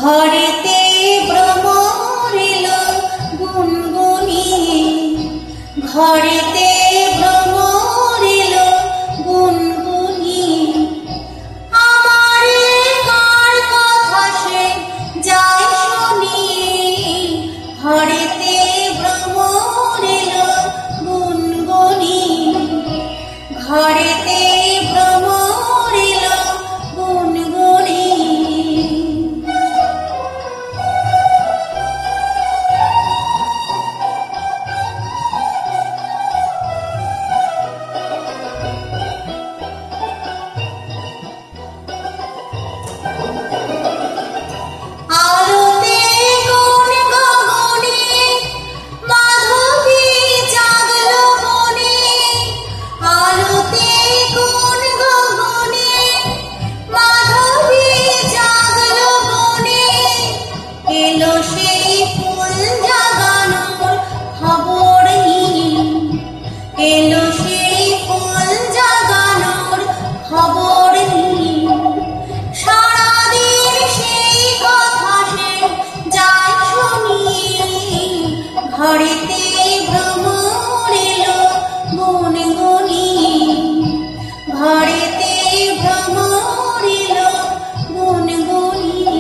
ঘরেতে ভ্রমর এলো গুনগুনিয়ে, ঘরেতে ভ্রমর এলো গুনগুনিয়ে। আমারে কার কথা সে যায় শুনিয়ে, ঘরেতে ভ্রমর এলো গুনগুনিয়ে, ঘরেতে ভ্রমর এলো গুনগুনিয়ে। আলোতে কোন গগনে মাধবী জাগলো মনে, আলোতে কোন গগনে মাধবী জাগলো মনে। এলো সেই ফুল জাগানোর খবর নিয়ে, এলো সেই ফুল জাগানোর খবর নিয়ে। সারাদিন সেই কথা সে যায় শুনিয়ে, ঘরেতে ভ্রমর এলো গুনগুনিয়ে, ঘরেতে ভ্রমর এলো গুনগুনিয়ে।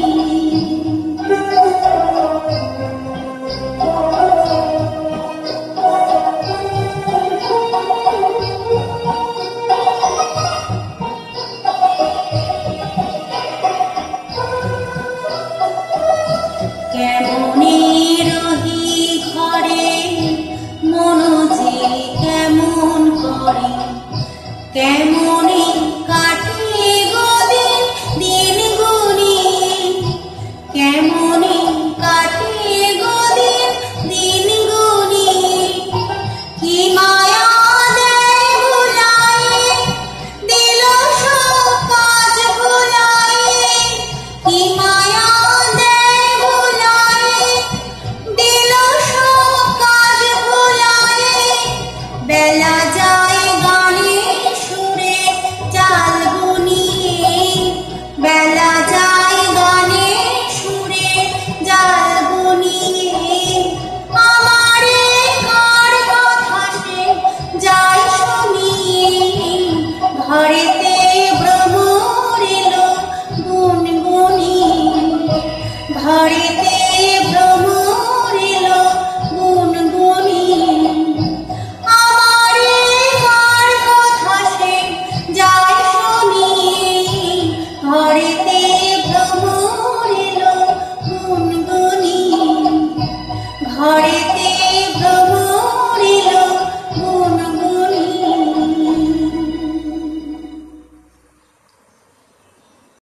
কেমনে রহি ঘরে মন যে কেমন করে, কেমনে কাটে গদিন দিন গুনিয়ে, কেমনে কাটে গদিন দিন গুনিয়ে। কি মায়া দেয় ভুলায়ে, দিল সব কাজ ভুলায়ে, কি মায়া দেয় ভুলায়ে, দিল সব কাজ ভুলায়ে। বেলা যায় গানের সুরে চাল বুনিয়ে, বেলা যায় গানের সুরে জাল বুনিয়ে। আমারে কার কথা সে যায় শুনিয়ে, ঘরেতে ভ্রমর এলো গুনগুনিয়ে, ঘরেতে ভ্রমর এলো গুনগুনিয়ে। আমারে কার কথা সে যায় শুনিয়ে, ঘরে